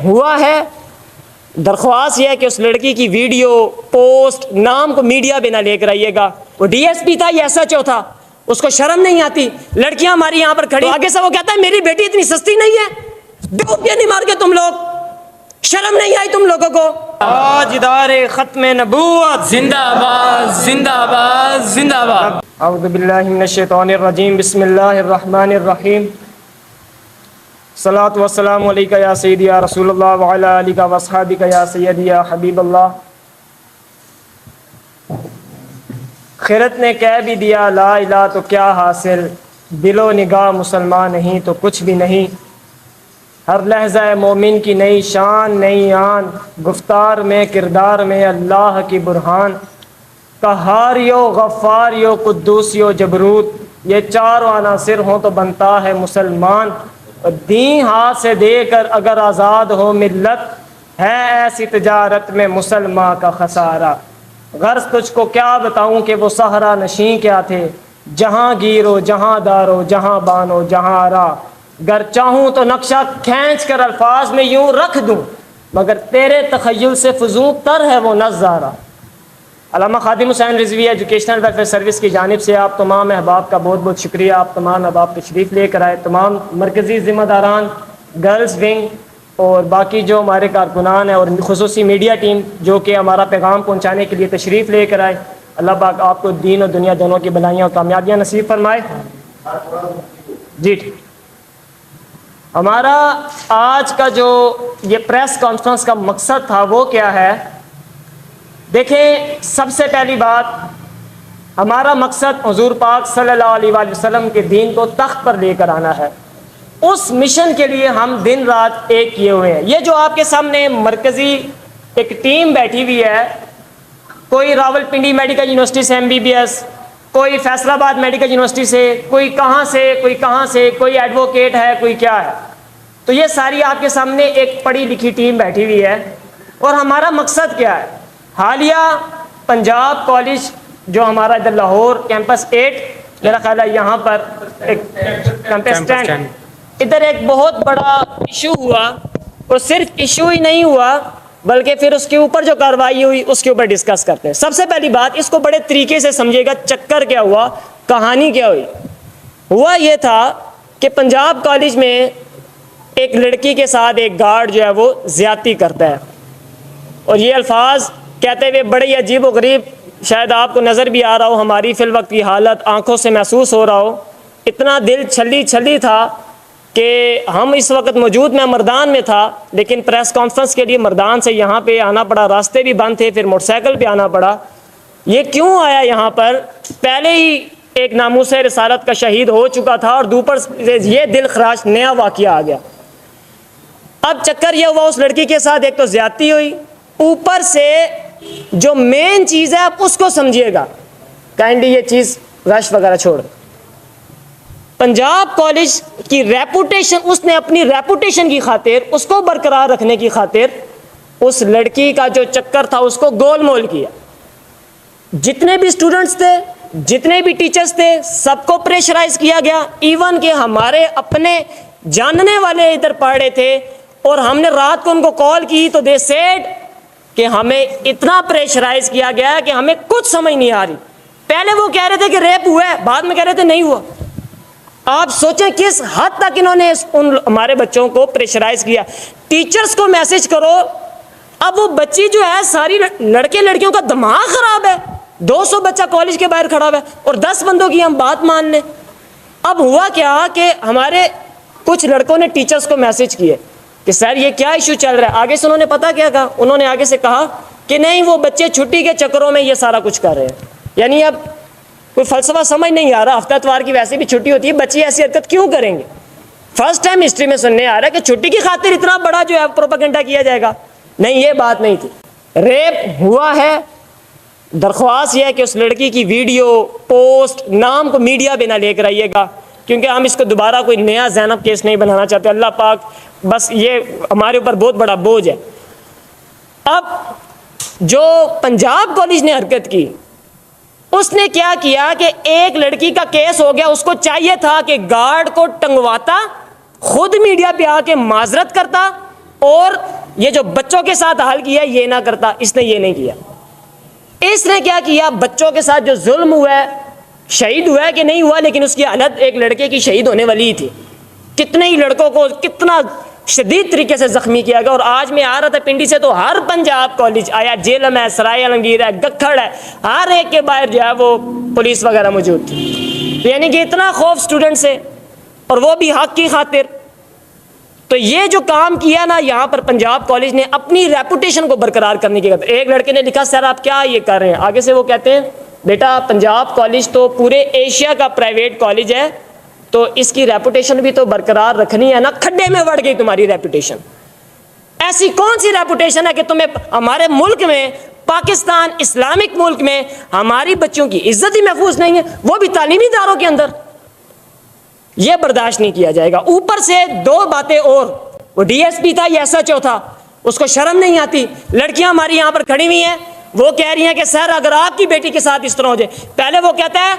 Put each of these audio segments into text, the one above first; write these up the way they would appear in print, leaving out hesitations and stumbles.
ہوا ہے، درخواست یہ ہے کہ اس لڑکی کی ویڈیو پوسٹ نام کو میڈیا پہ نہ لے کر آئیے گا۔ وہ ڈی ایس پی تھا یا ایس ایچ او تھا، اس کو شرم نہیں آتی؟ لڑکیاں ہماری یہاں پر کھڑی، آگے سے وہ کہتا ہے میری بیٹی اتنی سستی نہیں ہے، ڈوبیاں نہیں مار کے تم لوگ، شرم نہیں آئی تم لوگوں کو؟ آج ادارے ختم نبوت زندہ باد زندہ باد زندہ باد۔ اعوذ باللہ من الشیطان الرجیم، بسم اللہ الرحمن الرحیم، صلاۃ والسلام علیکہ یا سیدی یا رسول اللہ وعلی آلہ واصحابہ یا سیدی یا حبیب اللہ۔ خیرت نے کہہ بھی دیا لا الہ تو کیا حاصل، دل و نگاہ مسلمان نہیں تو کچھ بھی نہیں، ہر لحظہ مومن کی نئی شان نئی آن، گفتار میں کردار میں اللہ کی برہان، قہاریو غفاریو قدوسیو جبروت، یہ چاروں عناصر ہوں تو بنتا ہے مسلمان، دین ہاتھ سے دے کر اگر آزاد ہو ملت، ہے ایسی تجارت میں مسلمان کا خسارہ، غرض تجھ کو کیا بتاؤں کہ وہ صحرا نشین کیا تھے، جہاں گیرو جہاں دارو جہاں بانو جہاں آرا، گر چاہوں تو نقشہ کھینچ کر الفاظ میں یوں رکھ دوں، مگر تیرے تخیل سے فضول تر ہے وہ نظارہ۔ علامہ Khadim Hussain Rizvi educational welfare service کی جانب سے آپ تمام احباب کا بہت بہت شکریہ، آپ تمام احباب تشریف لے کر آئے، تمام مرکزی ذمہ داران، گرلز ونگ اور باقی جو ہمارے کارکنان ہیں اور خصوصی میڈیا ٹیم جو کہ ہمارا پیغام پہنچانے کے لیے تشریف لے کر آئے، اللہ پاک آپ کو دین اور دنیا دونوں کی بھلائیاں اور کامیابیاں نصیب فرمائے۔ جی ٹھیک، ہمارا آج کا جو یہ پریس کانفرنس کا مقصد تھا وہ کیا ہے؟ دیکھیں، سب سے پہلی بات، ہمارا مقصد حضور پاک صلی اللہ علیہ وآلہ وسلم کے دین کو تخت پر لے کر آنا ہے، اس مشن کے لیے ہم دن رات ایک کیے ہوئے ہیں۔ یہ جو آپ کے سامنے مرکزی ایک ٹیم بیٹھی ہوئی ہے، کوئی راول پنڈی میڈیکل یونیورسٹی سے MBBS، کوئی فیصل آباد میڈیکل یونیورسٹی سے، کوئی کہاں سے، کوئی ایڈوکیٹ ہے، کوئی کیا ہے، تو یہ ساری آپ کے سامنے ایک پڑھی لکھی ٹیم بیٹھی ہوئی ہے۔ اور ہمارا مقصد کیا ہے؟ حالیہ پنجاب کالج جو ہمارا ادھر لاہور کیمپس 8، میرا خیال ہے یہاں پر ایک کیمپس 10، ادھر ایک بہت بڑا ایشو ہوا، اور صرف ایشو ہی نہیں ہوا بلکہ پھر اس کے اوپر جو کارروائی ہوئی اس کے اوپر ڈسکس کرتے ہیں۔ سب سے پہلی بات، اس کو بڑے طریقے سے سمجھے گا، چکر کیا ہوا، کہانی کیا ہوئی۔ ہوا یہ تھا کہ پنجاب کالج میں ایک لڑکی کے ساتھ ایک گارڈ جو ہے وہ زیادتی کرتا ہے، اور یہ الفاظ کہتے ہوئے بڑے ہی عجیب و غریب، شاید آپ کو نظر بھی آ رہا ہو، ہماری فی الوقت کی حالت آنکھوں سے محسوس ہو رہا ہو، اتنا دل چھلی تھا کہ ہم اس وقت موجود، میں مردان میں تھا لیکن پریس کانفرنس کے لیے مردان سے یہاں پہ آنا پڑا، راستے بھی بند تھے، پھر موٹر سائیکل پہ آنا پڑا۔ یہ کیوں آیا یہاں پر؟ پہلے ہی ایک ناموس رسالت کا شہید ہو چکا تھا، اور دوپر سے یہ دل خراش نیا واقعہ آ گیا۔ اب چکر یہ ہوا، اس لڑکی کے ساتھ ایک تو زیادتی ہوئی، اوپر سے جو مین چیز ہے آپ اس کو سمجھیے گا، کائنڈلی یہ چیز رش وغیرہ چھوڑ، پنجاب کالج کی ریپوٹیشن، اس نے اپنی ریپوٹیشن کی خاطر، اس کو برقرار رکھنے کی خاطر، اس لڑکی کا جو چکر تھا اس کو گول مول کیا۔ جتنے بھی اسٹوڈنٹس تھے، جتنے بھی ٹیچرز تھے، سب کو پریشرائز کیا گیا، ایون کہ ہمارے اپنے جاننے والے ادھر پڑھ رہے تھے، اور ہم نے رات کو ان کو کال کی تو دے سیڈ کہ ہمیں اتنا پریشرائز کیا گیا کہ ہمیں کچھ سمجھ نہیں آ رہی۔ پہلے وہ کہہ رہے تھے کہ ریپ ہوا ہے، بعد میں کہہ رہے تھے نہیں ہوا۔ آپ سوچیں کس حد تک انہوں نے ہمارے بچوں کو پریشرائز کیا۔ ٹیچرز کو میسج کرو، اب وہ بچی جو ہے، ساری لڑکے لڑکیوں کا دماغ خراب ہے، 200 بچہ کالج کے باہر کھڑا ہوا ہے، اور 10 بندوں کی ہم بات مان لیں۔ اب ہوا کیا کہ ہمارے کچھ لڑکوں نے ٹیچرز کو میسج کیے کہ سر یہ کیا ایشو چل رہا ہے۔ آگے سے انہوں نے پتا کیا کہا، انہوں نے آگے سے کہا کہ نہیں، وہ بچے چھٹی کے چکروں میں یہ سارا کچھ کر رہے ہیں۔ یعنی اب کوئی فلسفہ سمجھ نہیں آ رہا، ہفتہ اتوار کی ویسے بھی چھٹی ہوتی ہے، بچے ایسی حرکت کیوں کریں گے؟ فرسٹ ٹائم ہسٹری میں سننے آ رہا ہے کہ چھٹی کی خاطر اتنا بڑا جو ہے پروپیگنڈا کیا جائے گا۔ نہیں، یہ بات نہیں تھی، ریپ ہوا ہے۔ درخواست یہ ہے کہ اس لڑکی کی ویڈیو پوسٹ نام کو میڈیا پہ نہ لے کر آئیے گا، کیونکہ ہم اس کو دوبارہ کوئی نیا زینب کیس نہیں بنانا چاہتے۔ اللہ پاک بس یہ ہمارے اوپر بہت بڑا بوجھ ہے۔ اب جو پنجاب کالج نے حرکت کی، اس نے کیا کیا کہ ایک لڑکی کا کیس ہو گیا، اس کو چاہیے تھا کہ گارڈ کو ٹنگواتا، خود میڈیا پہ آ کے معذرت کرتا، اور یہ جو بچوں کے ساتھ حال کیا یہ نہ کرتا، اس نے یہ نہیں کیا۔ اس نے کیا کیا؟ بچوں کے ساتھ جو ظلم ہوا ہے، شہید ہوا ہے کہ نہیں ہوا، لیکن اس کی حالت ایک لڑکے کی شہید ہونے والی ہی تھی، کتنے ہی لڑکوں کو کتنا شدید طریقے سے زخمی کیا گیا۔ اور آج میں آ رہا تھا پنڈی سے تو ہر پنجاب کالج آیا، جیلم ہے، سرائے عالمگیر ہے، گکھڑ ہے، ہر ایک کے باہر جو ہے وہ پولیس وغیرہ موجود تھی، یعنی کہ اتنا خوف اسٹوڈنٹ سے، اور وہ بھی حق کی خاطر۔ تو یہ جو کام کیا نا یہاں پر پنجاب کالج نے اپنی ریپوٹیشن کو برقرار کرنے کی، ایک لڑکے نے لکھا سر آپ کیا یہ کر رہے ہیں، آگے سے وہ کہتے ہیں بیٹا پنجاب کالج تو پورے ایشیا کا پرائیویٹ کالج ہے، تو اس کی ریپوٹیشن بھی تو برقرار رکھنی ہے نا، کھڈے میں وڑ گئی تمہاری ریپوٹیشن۔ ایسی کون سی ریپوٹیشن ہے کہ تمہیں ہمارے ملک میں، پاکستان اسلامک ملک میں ہماری بچوں کی عزت ہی محفوظ نہیں ہے، وہ بھی تعلیمی اداروں کے اندر؟ یہ برداشت نہیں کیا جائے گا۔ اوپر سے دو باتیں اور، وہ ڈی ایس پی تھا یا ایس ایچ او تھا، اس کو شرم نہیں آتی؟ لڑکیاں ہماری یہاں پر کھڑی ہوئی ہیں، وہ کہہ رہی ہیں کہ سر اگر آپ کی بیٹی کے ساتھ اس طرح ہو جائے، پہلے وہ کہتا ہے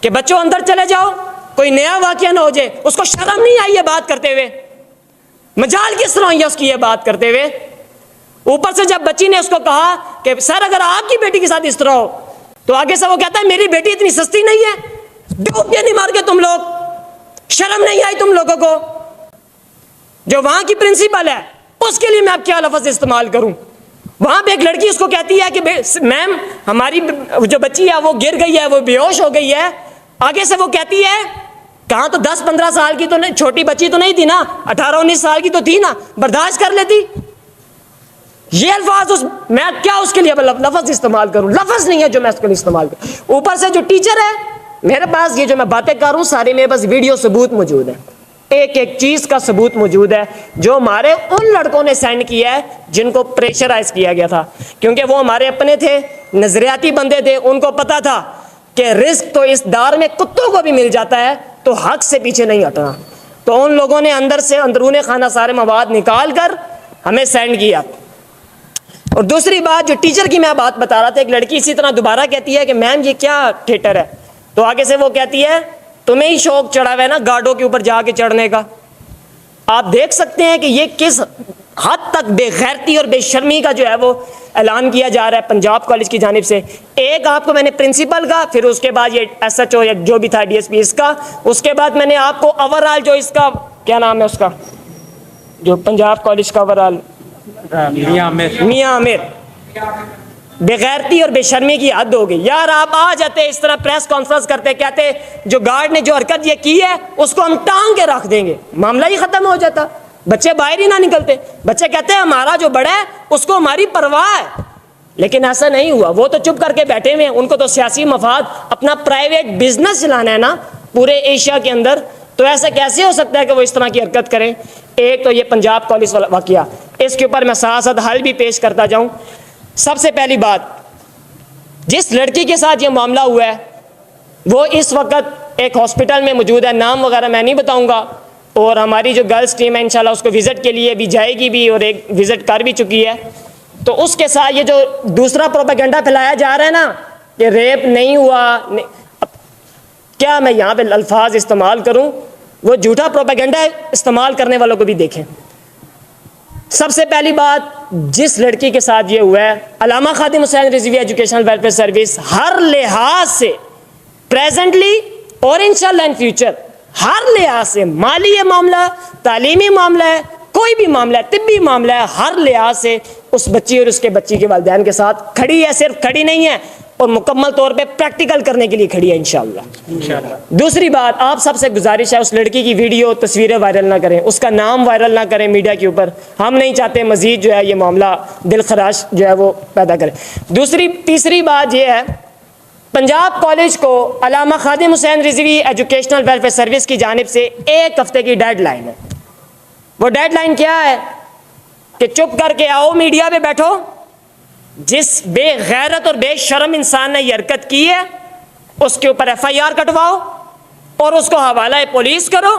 کہ بچوں اندر چلے جاؤ، کوئی نیا واقعہ نہ ہو جائے، اس کو شرم نہیں آئی یہ بات کرتے ہوئے؟ مجال کس طرح ہے اس کی یہ بات کرتے ہوئے؟ اوپر سے جب بچی نے اس کو کہا کہ سر اگر آپ کی بیٹی کے ساتھ اس طرح ہو، تو آگے سے وہ کہتا ہے میری بیٹی اتنی سستی نہیں ہے، ڈوب کے نہیں مار کے تم لوگ، شرم نہیں آئی تم لوگوں کو؟ جو وہاں کی پرنسپل ہے اس کے لیے میں اب کیا لفظ استعمال کروں؟ وہاں پہ ایک لڑکی اس کو کہتی ہے کہ میم ہماری جو بچی ہے وہ گر گئی ہے، وہ بے ہوش ہو گئی ہے، آگے سے وہ کہتی ہے کہاں تو 10-15 سال کی تو نہیں، چھوٹی بچی تو نہیں تھی نا، 18-19 سال کی تو تھی نا، برداشت کر لیتی۔ یہ الفاظ میں کیا اس کے لیے لفظ استعمال کروں؟ لفظ نہیں ہے جو میں اس کے لیے استعمال کروں۔ اوپر سے جو ٹیچر ہے، میرے پاس یہ جو میں باتیں کر رہا ہوں سارے میرے پاس ویڈیو ثبوت موجود ہے، ایک ایک چیز کا ثبوت موجود ہے جو ہمارے ان لڑکوں نے سینڈ کیا ہے جن کو پریشرائز کیا گیا تھا، کیونکہ وہ ہمارے اپنے تھے، نظریاتی بندے تھے، ان کو پتا تھا کہ رزق تو اس دار میں کتوں کو بھی مل جاتا ہے، تو حق سے پیچھے نہیں ہٹنا۔ تو ان لوگوں نے اندر سے اندرون خانہ سارے مواد نکال کر ہمیں سینڈ کیا۔ اور دوسری بات جو ٹیچر کی میں بات بتا رہا تھا، ایک لڑکی اسی طرح دوبارہ کہتی ہے کہ میم یہ کیا تھیٹر ہے، تو آگے سے وہ کہتی ہے تمہیں ہی شوق چڑھا ہوا ہے نا گارڈوں کے اوپر جا کے چڑھنے کا۔ آپ دیکھ سکتے ہیں کہ یہ کس حد تک بے غیرتی اور بے شرمی کا جو ہے وہ اعلان کیا جا رہا ہے پنجاب کالج کی جانب سے۔ ایک آپ کو میں نے پرنسپل کا، پھر اس کے بعد یہ ایس ایچ او یا جو بھی تھا ڈی ایس پی اس کا، اس کے بعد میں نے آپ کو اوور آل جو اس کا کیا نام ہے اس کا جو پنجاب کالج کا اوور آل میاں عامر، بغیرتی اور بے شرمی کی حد ہو گئی یار۔ آپ آ جاتے اس طرح پریس کانفرنس کرتے، کہتے جو گارڈ نے جو حرکت یہ کی ہے اس کو ہم ٹانگ کے رکھ دیں گے، معاملہ ہی ختم ہو جاتا، بچے باہر ہی نہ نکلتے۔ بچے کہتے ہیں ہمارا جو بڑا ہے اس کو ہماری پرواہ ہے، لیکن ایسا نہیں ہوا، وہ تو چپ کر کے بیٹھے ہوئے ہیں، ان کو تو سیاسی مفاد، اپنا پرائیویٹ بزنس چلانا ہے نا پورے ایشیا کے اندر، تو ایسا کیسے ہو سکتا ہے کہ وہ اس طرح کی حرکت کریں؟ ایک تو یہ پنجاب کالج والا واقعہ، اس کے اوپر میں ساتھ ساتھ حل بھی پیش کرتا جاؤں۔ سب سے پہلی بات، جس لڑکی کے ساتھ یہ معاملہ ہوا ہے وہ اس وقت ایک ہاسپٹل میں موجود ہے، نام وغیرہ میں نہیں بتاؤں گا، اور ہماری جو گرلز ٹیم ہے انشاءاللہ اس کو وزٹ کے لیے بھی جائے گی بھی، اور ایک وزٹ کر بھی چکی ہے۔ تو اس کے ساتھ یہ جو دوسرا پروپیگنڈا پھیلایا جا رہا ہے نا کہ ریپ نہیں ہوا، کیا میں یہاں پہ الفاظ استعمال کروں؟ وہ جھوٹا پروپیگنڈا استعمال کرنے والوں کو بھی دیکھیں۔ سب سے پہلی بات، جس لڑکی کے ساتھ یہ ہوا ہے، علامہ Khadim Hussain Rizvi educational welfare service ہر لحاظ سے پریزنٹلی اور انشاءاللہ ان فیوچر ہر لحاظ سے، مالی معاملہ، تعلیمی معاملہ ہے، کوئی بھی معاملہ ہے، طبی معاملہ ہے، ہر لحاظ سے اس بچی اور اس کے بچی کے والدین کے ساتھ کھڑی ہے، صرف کھڑی نہیں ہے اور مکمل طور پہ پریکٹیکل کرنے کے لیے کھڑی ہے انشاءاللہ۔ دوسری بات، آپ سب سے گزارش ہے اس لڑکی کی ویڈیو تصویریں وائرل نہ کریں، اس کا نام وائرل نہ کریں میڈیا کے اوپر، ہم نہیں چاہتے مزید جو ہے یہ معاملہ دل خراش جو ہے وہ پیدا کرے۔ تیسری بات یہ ہے، پنجاب کالج کو علامہ Khadim Hussain Rizvi educational welfare service کی جانب سے 1 ہفتے کی ڈیڈ لائن ہے۔ وہ ڈیڈ لائن کیا ہے کہ چپ کر کے آؤ، میڈیا پہ بیٹھو، جس بے غیرت اور بے شرم انسان نے یہ حرکت کی ہے اس کے اوپر FIR کٹواؤ اور اس کو حوالہ پولیس کرو،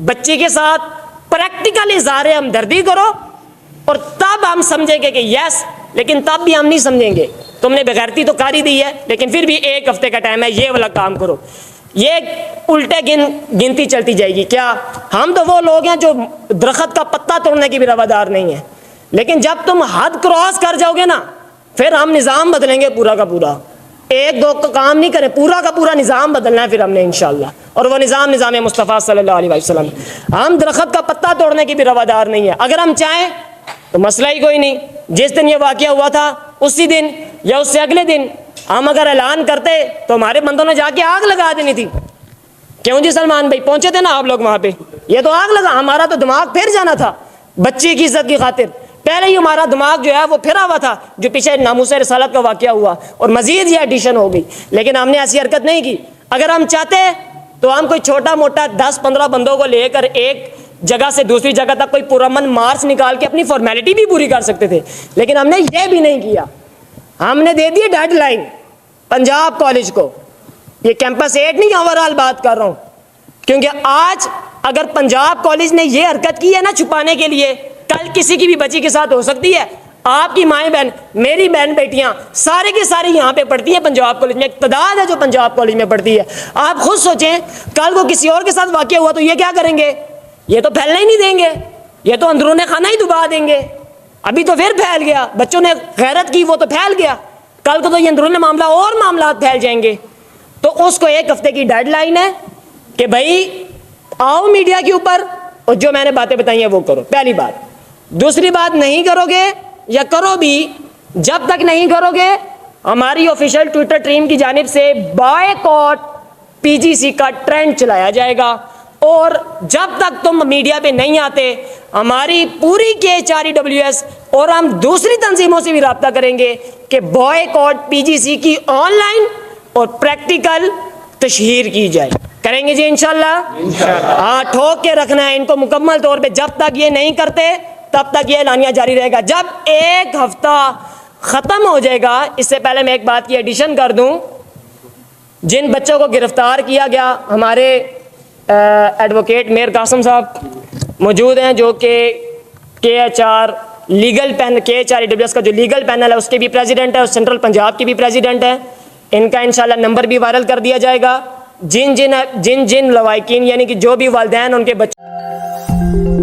بچی کے ساتھ پریکٹیکل اظہار ہمدردی کرو، اور تب ہم سمجھیں گے کہ یس، لیکن تب بھی ہم نہیں سمجھیں گے، تم نے بغیرتی تو کاری دی ہے، لیکن پھر بھی 1 ہفتے کا ٹائم ہے، یہ والا کام کرو۔ یہ الٹے گنتی چلتی جائے گی. کیا ہم تو وہ لوگ ہیں جو درخت کا پتا توڑنے کی بھی روادار نہیں ہیں, لیکن جب تم حد کراس کر جاؤ گے نا پھر ہم نظام بدلیں گے پورا کا پورا. ایک دو کا کام نہیں کریں, پورا کا پورا نظام بدلنا ہے پھر ہم نے انشاءاللہ. اور وہ نظام مصطفیٰ صلی اللہ علیہ وسلم. ہم درخت کا پتا توڑنے کی بھی روادار نہیں ہے. اگر ہم چاہیں تو مسئلہ ہی کوئی نہیں, جس دن یہ واقعہ ہوا تھا اسی دن یا اس سے اگلے دن ہم اگر اعلان کرتے تو ہمارے بندوں نے جا کے آگ لگا دینی تھی. کیوں جی سلمان بھائی, پہنچے تھے نا آپ لوگ وہاں پہ, یہ تو آگ لگا, ہمارا تو دماغ پھر جانا تھا بچی کی عزت کی خاطر. پہلے ہی ہمارا دماغ جو ہے وہ پھرا ہوا تھا جو پیچھے ناموس رسالت کا واقعہ ہوا, اور مزید یہ ایڈیشن ہو گئی, لیکن ہم نے ایسی حرکت نہیں کی. اگر ہم چاہتے تو ہم کوئی چھوٹا موٹا 10-15 بندوں کو لے کر ایک جگہ سے دوسری جگہ تک کوئی پرامن مارچ نکال کے اپنی فارمیلٹی بھی پوری کر سکتے تھے, لیکن ہم نے یہ بھی نہیں کیا. ہم نے دے دی ڈیڈ لائن پنجاب کالج کو. یہ کیمپس 8 نہیں, اوور آل بات کر رہا ہوں, کیونکہ آج اگر پنجاب کالج نے یہ حرکت کی ہے نا چھپانے کے لیے, کل کسی کی بھی بچی کے ساتھ ہو سکتی ہے. آپ کی مائیں بہن, میری بہن بیٹیاں سارے کی ساری یہاں پہ پڑھتی ہیں پنجاب کالج میں, ایک تعداد ہے جو پنجاب کالج میں پڑھتی ہے. آپ خود سوچیں کل کو کسی اور کے ساتھ واقعہ ہوا تو یہ کیا کریں گے؟ یہ تو پھیلنے ہی نہیں دیں گے, یہ تو اندرون خانہ ہی دبا دیں گے. ابھی تو پھر پھیل گیا, بچوں نے غیرت کی وہ تو پھیل گیا, کل کو تو یہ اندرون معاملہ اور معاملات پھیل جائیں گے. تو اس کو 1 ہفتے کی ڈیڈ لائن ہے کہ بھائی آؤ میڈیا کے اوپر اور جو میں نے باتیں بتائی ہیں وہ کرو. پہلی بات. دوسری بات, نہیں کرو گے یا کرو بھی, جب تک نہیں کرو گے ہماری آفیشیل ٹویٹر ٹیم کی جانب سے بائیکاٹ PGC کا ٹرینڈ چلایا جائے گا. اور جب تک تم میڈیا پہ نہیں آتے ہماری پوری KHREWS اور ہم دوسری تنظیموں سے بھی رابطہ کریں گے کہ بائیکاٹ PGC کی آن لائن اور پریکٹیکل تشہیر کی جائے. کریں گے جی انشاءاللہ. ہاں, ٹھوک کے رکھنا ہے ان کو مکمل طور پہ. جب تک یہ نہیں کرتے تب تک یہ اعلانیہ جاری رہے گا. جب 1 ہفتہ ختم ہو جائے گا, اس سے پہلے میں ایک بات کی ایڈیشن کر دوں, جن بچوں کو گرفتار کیا گیا, ہمارے ایڈوکیٹ میر قاسم صاحب موجود ہیں جو کہ KHR لیگل پینل, KHREWS کا جو لیگل پینل ہے اس کے بھی پریزیڈنٹ ہے اور سینٹرل پنجاب کے بھی پریزیڈنٹ ہیں. ان کا انشاءاللہ نمبر بھی وائرل کر دیا جائے گا. جن لوائقین یعنی کہ جو بھی والدین ان کے بچے